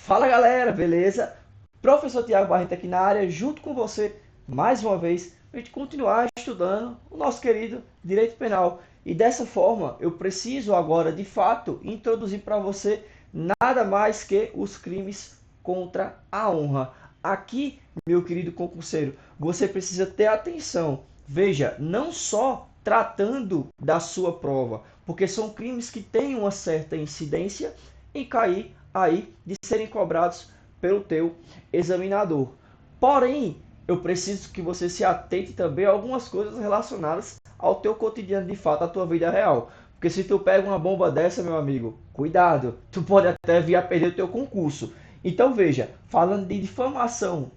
Fala galera, beleza? Professor Tiago Barreto aqui na área, junto com você, mais uma vez, para a gente continuar estudando o nosso querido Direito Penal. E dessa forma, eu preciso agora, de fato, introduzir para você nada mais que os crimes contra a honra. Aqui, meu querido concurseiro, você precisa ter atenção. Veja, não só tratando da sua prova, porque são crimes que têm uma certa incidência em cair aí de serem cobrados pelo teu examinador. Porém, eu preciso que você se atente também a algumas coisas relacionadas ao teu cotidiano de fato, à tua vida real. Porque se tu pega uma bomba dessa, meu amigo, cuidado, tu pode até vir a perder o teu concurso. Então veja, falando de difamação,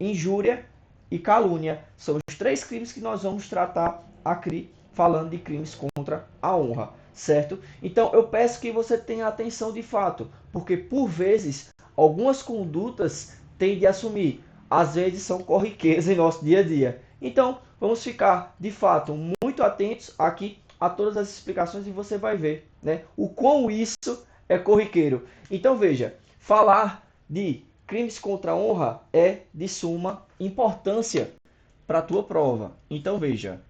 injúria e calúnia, são os três crimes que nós vamos tratar aqui, falando de crimes contra a honra, certo? Então eu peço que você tenha atenção de fato, porque por vezes algumas condutas têm de assumir, às vezes são corriqueiras em nosso dia a dia. Então vamos ficar de fato muito atentos aqui a todas as explicações e você vai ver, né, o quão isso é corriqueiro. Então veja, falar de crimes contra a honra é de suma importância para a tua prova. Então veja,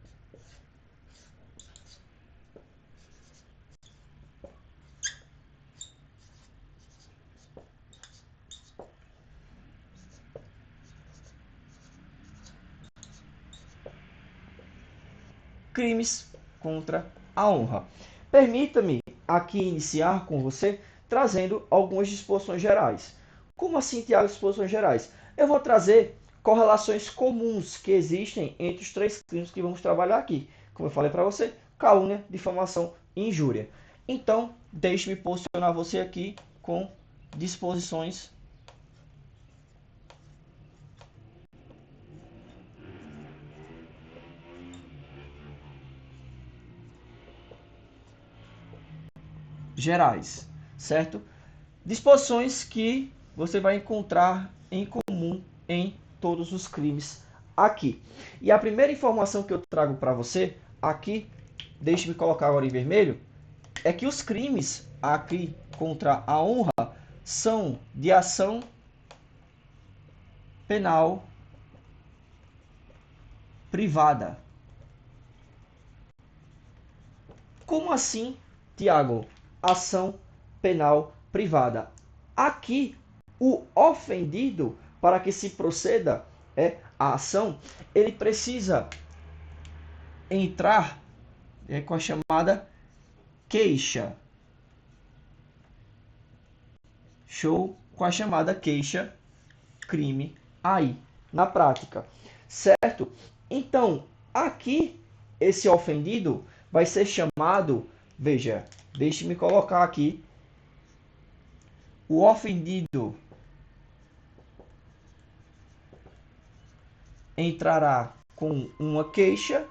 crimes contra a honra. Permita-me aqui iniciar com você trazendo algumas disposições gerais. Como assim, Tiago, disposições gerais? Eu vou trazer correlações comuns que existem entre os três crimes que vamos trabalhar aqui. Como eu falei para você, calúnia, difamação e injúria. Então, deixe-me posicionar você aqui com disposições gerais, certo? Disposições que você vai encontrar em comum em todos os crimes aqui. E a primeira informação que eu trago para você aqui, deixe-me colocar agora em vermelho, é que os crimes aqui contra a honra são de ação penal privada. Como assim, Tiago? Ação penal privada. Aqui, o ofendido, para que se proceda a ação, ele precisa entrar com a chamada queixa. Show? Com a chamada queixa crime aí, na prática. Certo? Então, aqui, esse ofendido vai ser chamado, veja, deixe-me colocar aqui, o ofendido entrará com uma queixa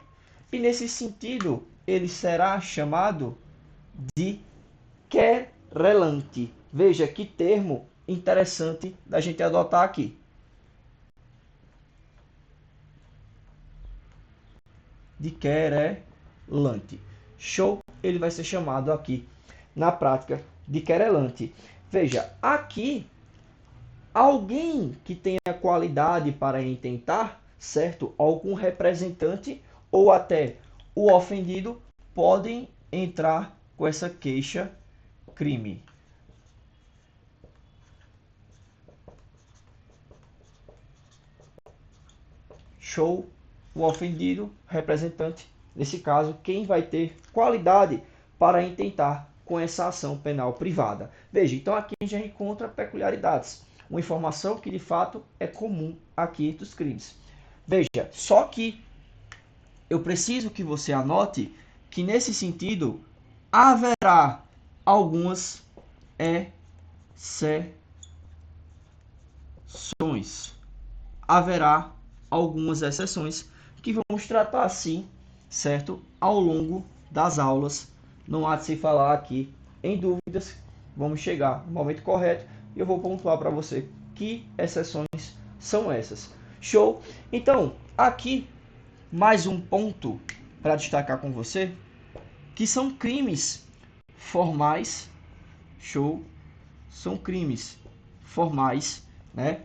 e, nesse sentido, ele será chamado de querelante. Veja que termo interessante da gente adotar aqui. De querelante. Show? Ele vai ser chamado aqui, na prática, de querelante. Veja, aqui, alguém que tenha qualidade para intentar, certo? Algum representante ou até o ofendido podem entrar com essa queixa crime. Show? O ofendido, representante, nesse caso, quem vai ter qualidade para intentar com essa ação penal privada. Veja, então aqui a gente já encontra peculiaridades. Uma informação que de fato é comum aqui entre os crimes. Veja, só que eu preciso que você anote que nesse sentido haverá algumas exceções. Haverá algumas exceções que vamos tratar assim, certo? Ao longo das aulas. Não há de se falar aqui em dúvidas. Vamos chegar no momento correto e eu vou pontuar para você que exceções são essas. Show? Então, aqui mais um ponto para destacar com você, que são crimes formais. Show? São crimes formais, né?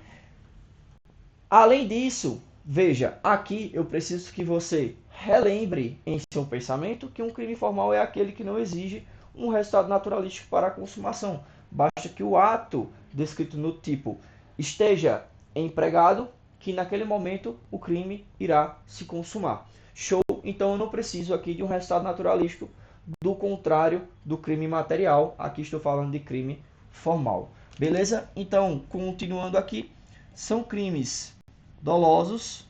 Além disso, veja, aqui eu preciso que você relembre em seu pensamento que um crime formal é aquele que não exige um resultado naturalístico para a consumação. Basta que o ato descrito no tipo esteja empregado, que naquele momento o crime irá se consumar. Show? Então eu não preciso aqui de um resultado naturalístico, do contrário do crime material. Aqui estou falando de crime formal. Beleza? Então, continuando aqui, são crimes dolosos.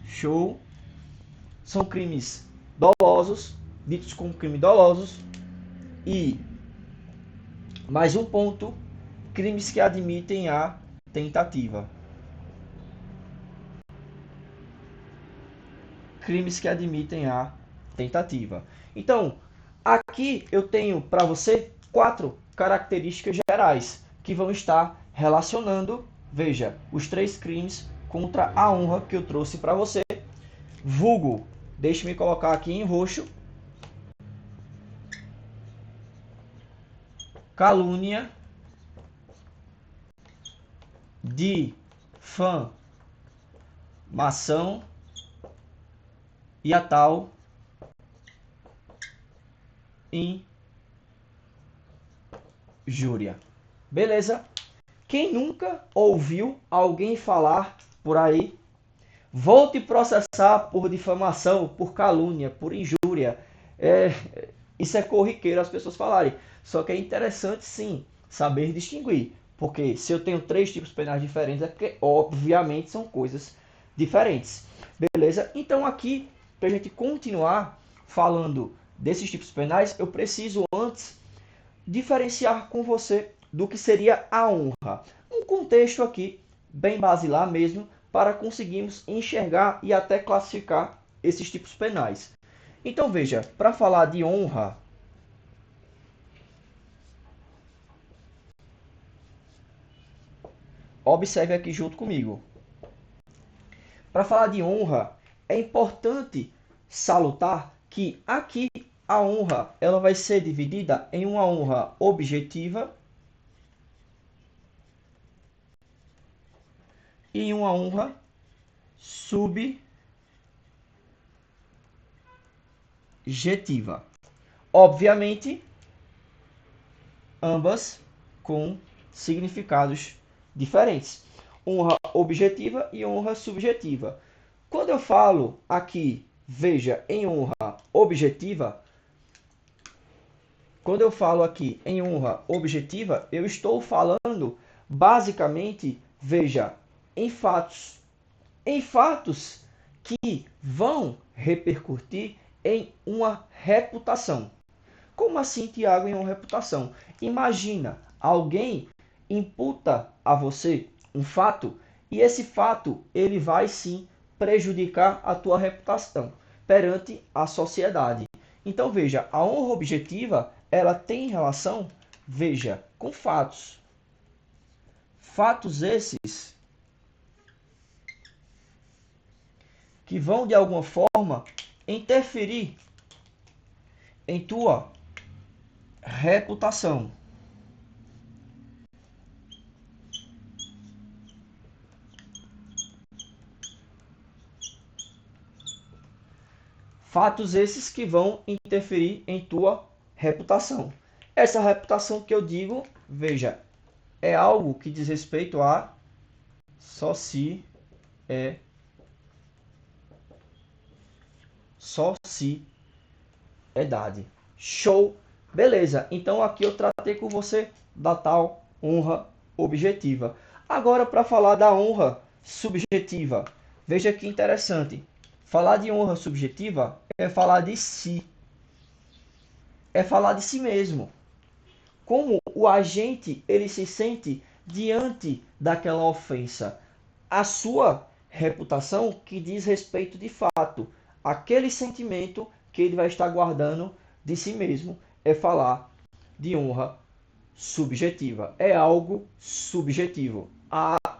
Show. São crimes dolosos, ditos como crime dolosos. E mais um ponto, crimes que admitem a tentativa. Crimes que admitem a tentativa. Então, aqui eu tenho para você 4 características gerais que vão estar relacionando, veja, os 3 crimes contra a honra que eu trouxe para você. Vulgo, deixe-me colocar aqui em roxo, calúnia, difamação e a tal injúria. Beleza? Quem nunca ouviu alguém falar por aí: vou te processar por difamação, por calúnia, por injúria? Isso é corriqueiro as pessoas falarem. Só que é interessante, sim, saber distinguir. Porque se eu tenho 3 tipos penais diferentes, é porque, obviamente, são coisas diferentes. Beleza? Então, aqui, para a gente continuar falando desses tipos penais, eu preciso antes diferenciar com você do que seria a honra. Um contexto aqui, bem basilar mesmo, para conseguirmos enxergar e até classificar esses tipos penais. Então veja, para falar de honra, observe aqui junto comigo. Para falar de honra, é importante salutar que aqui a honra ela vai ser dividida em uma honra objetiva e uma honra subjetiva. Obviamente, ambas com significados diferentes. Honra objetiva e honra subjetiva. Quando eu falo aqui, veja, em honra objetiva, eu estou falando basicamente, veja, em fatos. Em fatos que vão repercutir em uma reputação. Como assim, Tiago, em uma reputação? Imagina, alguém imputa a você um fato e esse fato ele vai sim prejudicar a tua reputação perante a sociedade. Então veja, a honra objetiva ela tem relação, veja, com fatos. Fatos esses que vão de alguma forma interferir em tua reputação. Fatos esses que vão interferir em tua reputação. Essa reputação que eu digo, veja, é algo que diz respeito a sociedade. Show? Beleza. Então aqui eu tratei com você da tal honra objetiva. Agora para falar da honra subjetiva. Veja que interessante. Falar de honra subjetiva é falar de si. É falar de si mesmo. Como o agente ele se sente diante daquela ofensa. A sua reputação que diz respeito de fato. Aquele sentimento que ele vai estar guardando de si mesmo é falar de honra subjetiva. É algo subjetivo.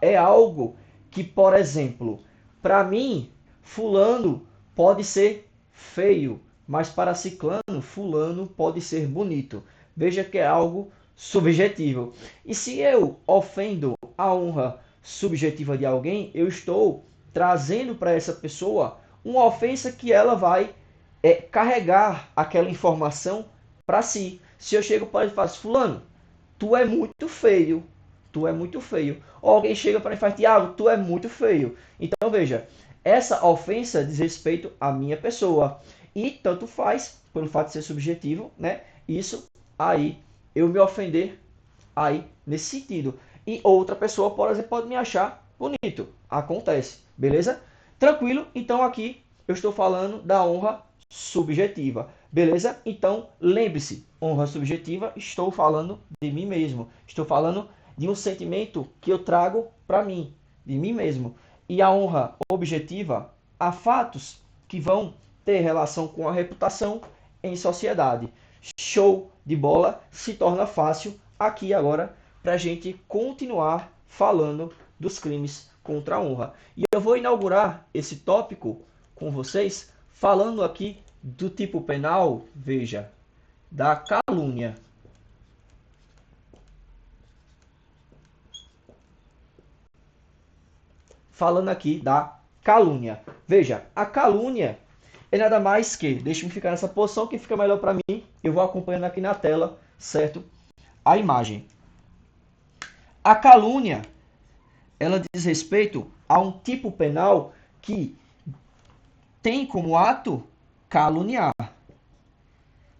É algo que, por exemplo, para mim, fulano pode ser feio, mas para ciclano, fulano pode ser bonito. Veja que é algo subjetivo. E se eu ofendo a honra subjetiva de alguém, eu estou trazendo para essa pessoa uma ofensa que ela vai carregar aquela informação para si. Se eu chego para ele e falo, fulano, tu é muito feio, tu é muito feio. Ou alguém chega para mim e fala, Tiago, tu é muito feio. Então veja, essa ofensa diz respeito à minha pessoa. E tanto faz, pelo fato de ser subjetivo, né? Isso aí, eu me ofender aí nesse sentido. E outra pessoa, por exemplo, pode me achar bonito. Acontece, beleza? Tranquilo? Então aqui eu estou falando da honra subjetiva, beleza? Então lembre-se, honra subjetiva, estou falando de mim mesmo. Estou falando de um sentimento que eu trago para mim, de mim mesmo. E a honra objetiva, há fatos que vão ter relação com a reputação em sociedade. Show de bola, se torna fácil aqui agora para a gente continuar falando dos crimes contra a honra. E eu vou inaugurar esse tópico com vocês falando aqui do tipo penal, veja, da calúnia. Falando aqui da calúnia. Veja, a calúnia é nada mais que, deixa-me ficar nessa posição que fica melhor para mim, eu vou acompanhando aqui na tela, certo? A imagem. A calúnia, ela diz respeito a um tipo penal que tem como ato caluniar.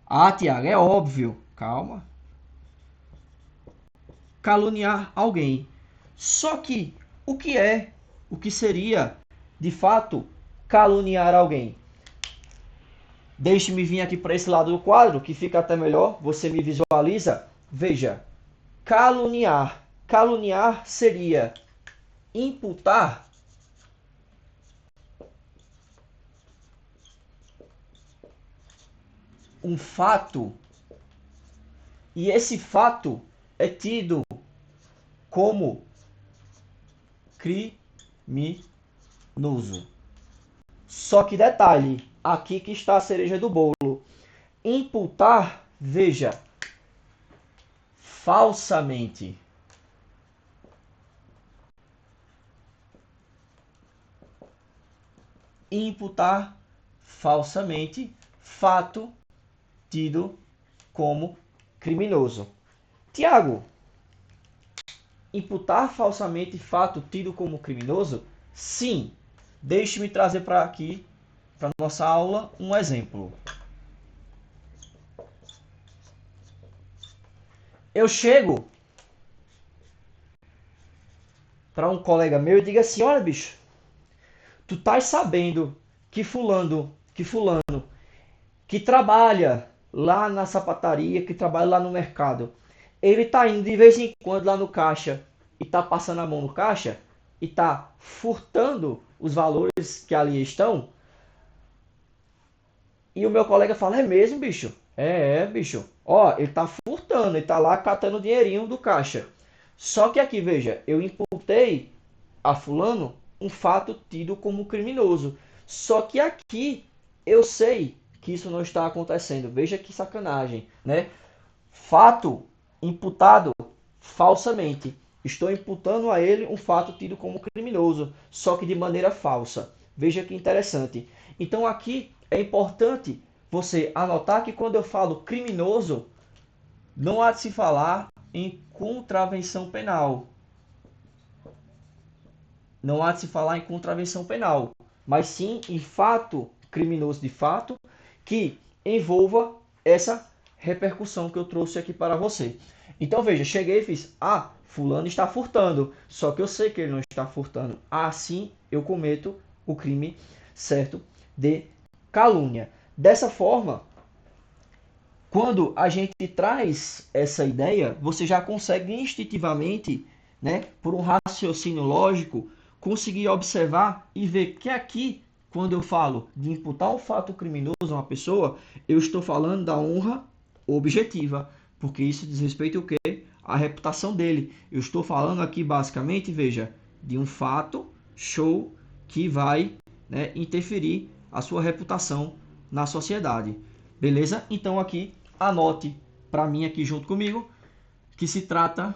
Ah, Tiago, é óbvio. Calma. Caluniar alguém. Só que o que seria, de fato, caluniar alguém? Deixe-me vir aqui para esse lado do quadro, que fica até melhor. Você me visualiza. Veja, caluniar. Caluniar seria imputar um fato, e esse fato é tido como criminoso. Só que detalhe, aqui que está a cereja do bolo. Imputar, veja, falsamente. Imputar falsamente fato tido como criminoso. Tiago, imputar falsamente fato tido como criminoso? Sim. Deixe-me trazer para aqui, para nossa aula, um exemplo. Eu chego para um colega meu e digo assim, olha bicho, tu estás sabendo que fulano, que trabalha lá na sapataria, que trabalha lá no mercado, ele tá indo de vez em quando lá no caixa e tá passando a mão no caixa e tá furtando os valores que ali estão. E o meu colega fala, é mesmo, bicho? Bicho. Ó, ele tá furtando, ele tá lá catando o dinheirinho do caixa. Só que aqui, veja, eu imputei a fulano um fato tido como criminoso. Só que aqui eu sei que isso não está acontecendo. Veja que sacanagem, né? Fato imputado falsamente. Estou imputando a ele um fato tido como criminoso, só que de maneira falsa. Veja que interessante. Então aqui é importante você anotar que quando eu falo criminoso, não há de se falar em contravenção penal. Não há de se falar em contravenção penal, mas sim em fato criminoso de fato que envolva essa repercussão que eu trouxe aqui para você. Então veja, cheguei e fiz, fulano está furtando, só que eu sei que ele não está furtando. Assim eu cometo o crime, certo, de calúnia. Dessa forma, quando a gente traz essa ideia, você já consegue instintivamente, né, por um raciocínio lógico, conseguir observar e ver que aqui, quando eu falo de imputar um fato criminoso a uma pessoa, eu estou falando da honra objetiva, porque isso diz respeito ao quê? A reputação dele. Eu estou falando aqui basicamente, veja, de um fato show que vai, né, interferir a sua reputação na sociedade. Beleza? Então aqui anote para mim aqui junto comigo. que se trata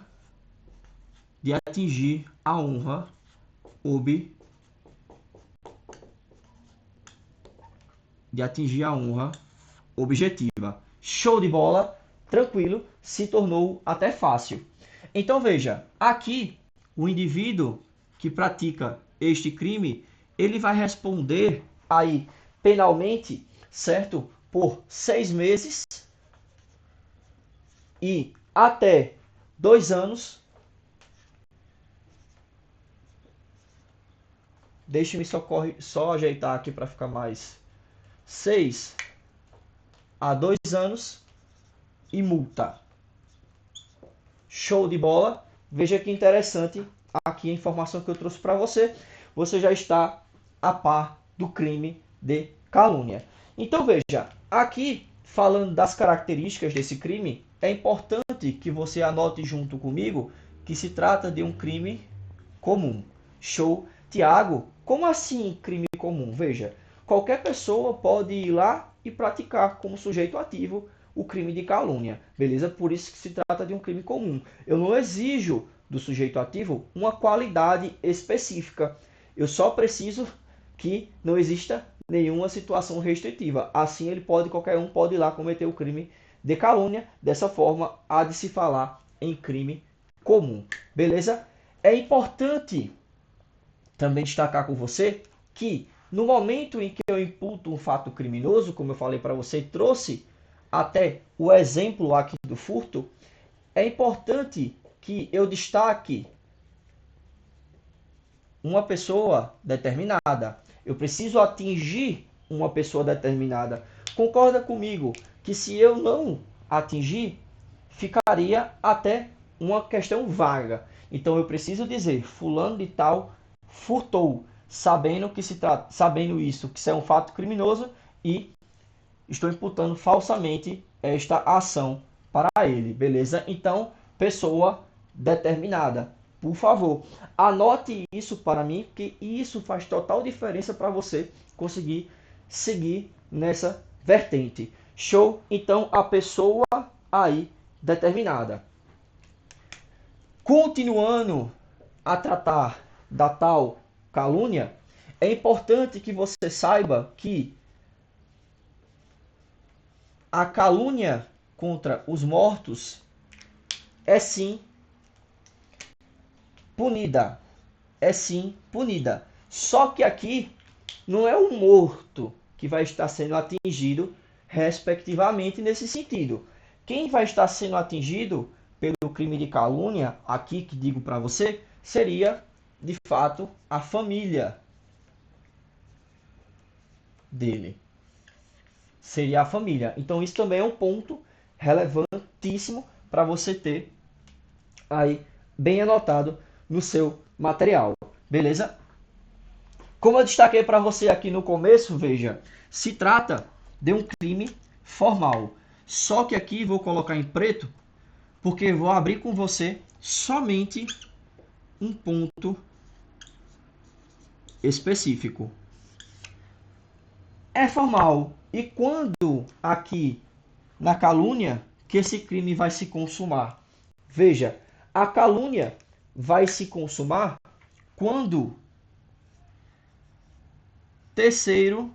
de atingir a honra objetiva. Show de bola, tranquilo, se tornou até fácil. Então veja, aqui o indivíduo que pratica este crime, ele vai responder aí penalmente, certo? Por 6 meses e até 2 anos. Deixe-me só ajeitar aqui para ficar mais. 6 a 2 anos e multa. Show de bola. Veja que interessante aqui a informação que eu trouxe para você. Você já está a par do crime de calúnia. Então veja, aqui falando das características desse crime, é importante que você anote junto comigo que se trata de um crime comum. Show. Tiago, como assim crime comum? Veja, qualquer pessoa pode ir lá e praticar como sujeito ativo o crime de calúnia, beleza? Por isso que se trata de um crime comum. Eu não exijo do sujeito ativo uma qualidade específica. Eu só preciso que não exista nenhuma situação restritiva. Assim qualquer um pode ir lá cometer o crime de calúnia. Dessa forma, há de se falar em crime comum, beleza? É importante também destacar com você que no momento em que eu imputo um fato criminoso, como eu falei para você, trouxe até o exemplo aqui do furto, é importante que eu destaque uma pessoa determinada. Eu preciso atingir uma pessoa determinada. Concorda comigo que se eu não atingir, ficaria até uma questão vaga. Então eu preciso dizer, fulano de tal furtou, sabendo isso, que isso é um fato criminoso e estou imputando falsamente esta ação para ele, beleza? Então, pessoa determinada. Por favor, anote isso para mim, porque isso faz total diferença para você conseguir seguir nessa vertente. Show? Então, a pessoa aí determinada. Continuando a tratar da tal calúnia, é importante que você saiba que a calúnia contra os mortos é sim punida. É sim punida. Só que aqui não é o morto que vai estar sendo atingido respectivamente nesse sentido. Quem vai estar sendo atingido pelo crime de calúnia, aqui que digo para você, seria de fato a família dele. Seria a família. Então isso também é um ponto relevantíssimo para você ter aí bem anotado no seu material. Beleza? Como eu destaquei para você aqui no começo, veja, se trata de um crime formal. Só que aqui vou colocar em preto, porque vou abrir com você somente um ponto específico. É formal. E quando aqui na calúnia que esse crime vai se consumar? Veja, a calúnia vai se consumar quando terceiro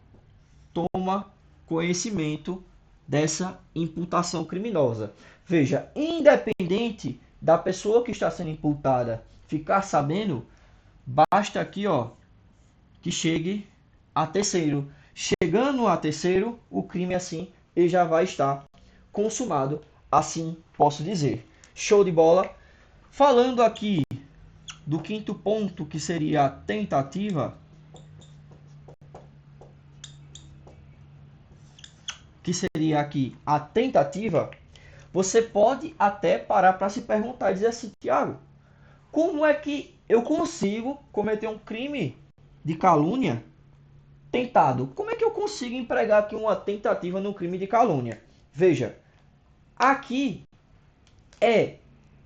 toma conhecimento dessa imputação criminosa. Veja, independente da pessoa que está sendo imputada ficar sabendo, basta aqui, ó, que chegue a terceiro. Chegando a terceiro, o crime assim ele já vai estar consumado, assim posso dizer. Show de bola. Falando aqui do quinto ponto, que seria a tentativa, que seria aqui a tentativa, você pode até parar para se perguntar e dizer assim, Tiago, como é que eu consigo cometer um crime de calúnia tentado? Como é que eu consigo empregar aqui uma tentativa no crime de calúnia? Veja, aqui é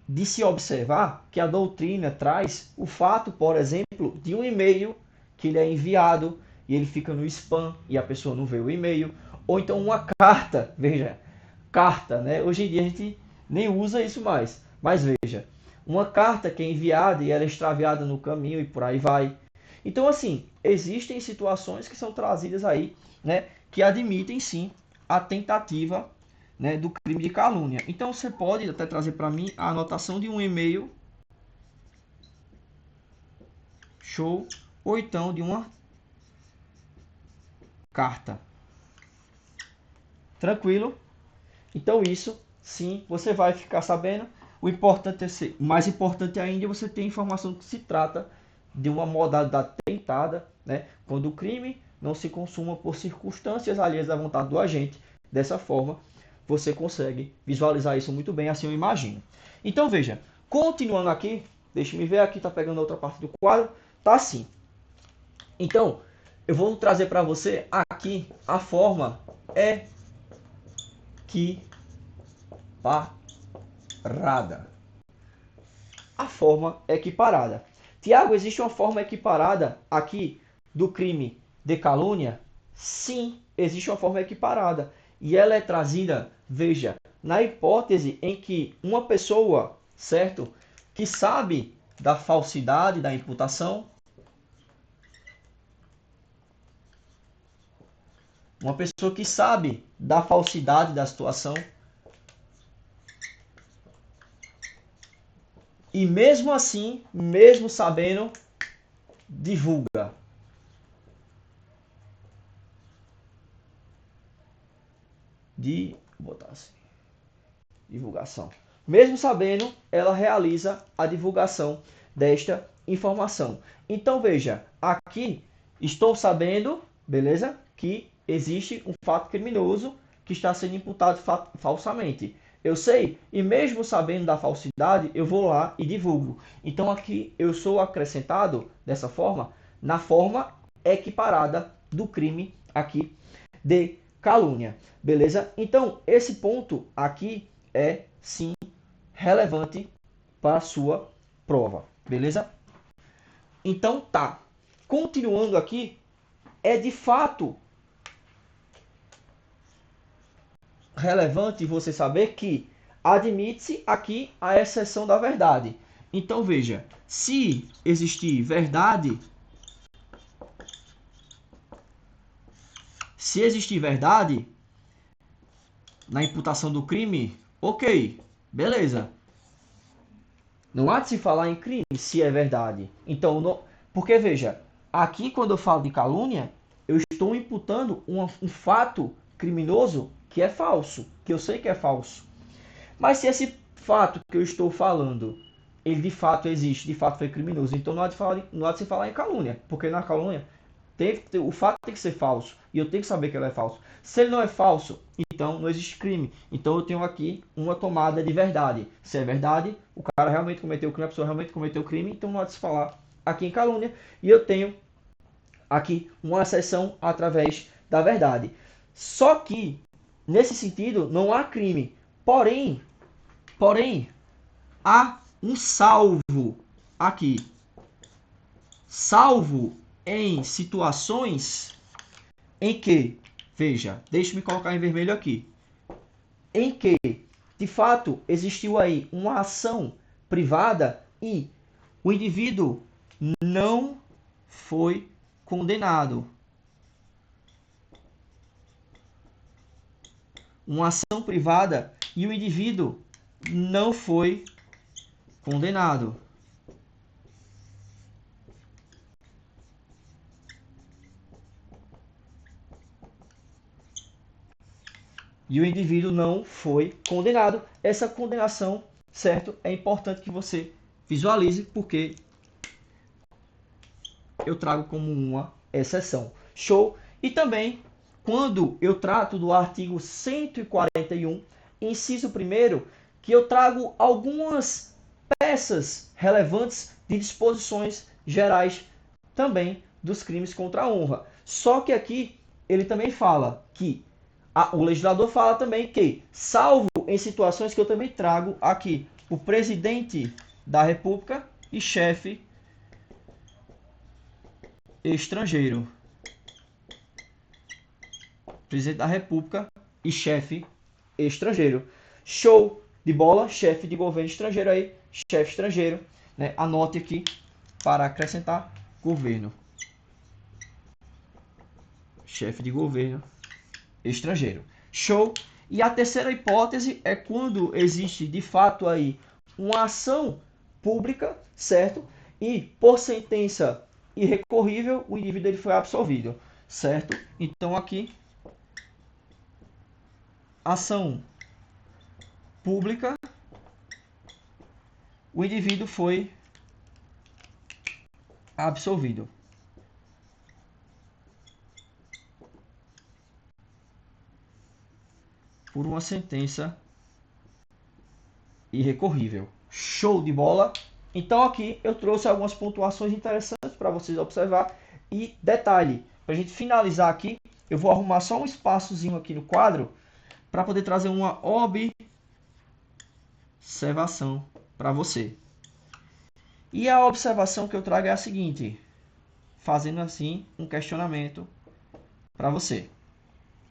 de se observar que a doutrina traz o fato, por exemplo, de um e-mail que ele é enviado e ele fica no spam e a pessoa não vê o e-mail, ou então uma carta, veja, carta, né? Hoje em dia a gente nem usa isso mais, Mas veja, uma carta que é enviada e ela é extraviada no caminho e por aí vai. Então, assim, existem situações que são trazidas aí, né, que admitem sim a tentativa, né, do crime de calúnia. Então, você pode até trazer para mim a anotação de um e-mail, show, ou então de uma carta. Tranquilo? Então, isso sim, você vai ficar sabendo. O importante é ser, mais importante ainda é você ter informação que se trata de uma modalidade tentada, né, quando o crime não se consuma por circunstâncias alheias à vontade do agente. Dessa forma, você consegue visualizar isso muito bem, assim eu imagino. Então veja, continuando aqui, deixa me ver aqui, tá pegando a outra parte do quadro, tá assim. Então, eu vou trazer para você aqui a forma equiparada. A forma equiparada. Tiago, existe uma forma equiparada aqui do crime de calúnia? Sim, existe uma forma equiparada. E ela é trazida, veja, na hipótese em que uma pessoa, certo, que sabe da falsidade da imputação, uma pessoa que sabe da falsidade da situação, e mesmo assim, mesmo sabendo, divulga. Vou botar assim, divulgação. Mesmo sabendo, ela realiza a divulgação desta informação. Então veja, aqui estou sabendo, beleza? Que existe um fato criminoso que está sendo imputado falsamente. Eu sei, e mesmo sabendo da falsidade, eu vou lá e divulgo. Então aqui eu sou acrescentado dessa forma, na forma equiparada do crime aqui de calúnia, beleza? Então esse ponto aqui é sim relevante para a sua prova, beleza? Então tá. Continuando aqui, é de fato relevante você saber que admite-se aqui a exceção da verdade. Então veja, se existir verdade, na imputação do crime, ok, beleza. Não há de se falar em crime se é verdade. Então, não... porque veja, aqui quando eu falo de calúnia, eu estou imputando um fato criminoso que é falso, que eu sei que é falso. Mas se esse fato que eu estou falando, ele de fato existe, de fato foi criminoso, então não há de se falar em calúnia, porque na calúnia o fato tem que ser falso e eu tenho que saber que ele é falso. Se ele não é falso, então não existe crime. Então eu tenho aqui uma tomada de verdade. Se é verdade, o cara realmente cometeu o crime, a pessoa realmente cometeu o crime, então não há de se falar aqui em calúnia. E eu tenho aqui uma exceção através da verdade. Só que, nesse sentido, não há crime. Porém, há um salvo aqui. Salvo em situações em que, veja, deixe-me colocar em vermelho aqui, em que, de fato, existiu aí uma ação privada e o indivíduo não foi condenado. Uma ação privada e o indivíduo não foi condenado. E o indivíduo não foi condenado. Essa condenação, certo? É importante que você visualize, porque eu trago como uma exceção. Show? E também, quando eu trato do artigo 141, inciso 1º, que eu trago algumas peças relevantes de disposições gerais também dos crimes contra a honra. Só que aqui ele também fala que o legislador fala também que, salvo em situações que eu também trago aqui, o presidente da República e chefe estrangeiro. Presidente da República e chefe estrangeiro. Show! de bola, chefe de governo estrangeiro aí, chefe estrangeiro, né? Anote aqui para acrescentar governo. Chefe de governo estrangeiro. Show? E a terceira hipótese é quando existe de fato aí uma ação pública, certo? E por sentença irrecorrível, o indivíduo ele foi absolvido, certo? Então aqui, ação pública, o indivíduo foi absolvido. Por uma sentença irrecorrível. Show de bola! Então aqui eu trouxe algumas pontuações interessantes para vocês observar. E detalhe, para a gente finalizar aqui, eu vou arrumar só um espaçozinho aqui no quadro para poder trazer uma observação para você. E a observação que eu trago é a seguinte, fazendo assim um questionamento para você.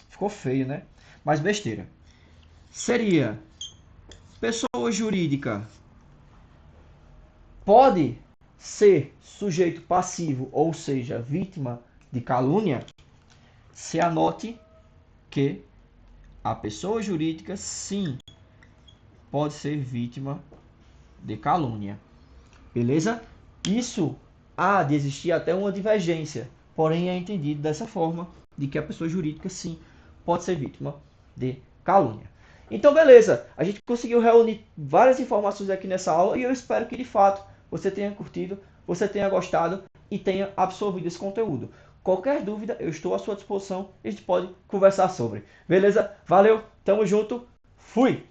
Ficou feio, né? Mas besteira. Seria: pessoa jurídica pode ser sujeito passivo, ou seja, vítima de calúnia? Se anote que a pessoa jurídica, sim, pode ser vítima de calúnia. Beleza? Isso há de existir até uma divergência, porém é entendido dessa forma, de que a pessoa jurídica, sim, pode ser vítima de calúnia. Então, beleza, a gente conseguiu reunir várias informações aqui nessa aula e eu espero que, de fato, você tenha curtido, você tenha gostado e tenha absorvido esse conteúdo. Qualquer dúvida, eu estou à sua disposição e a gente pode conversar sobre. Beleza? Valeu, tamo junto, fui!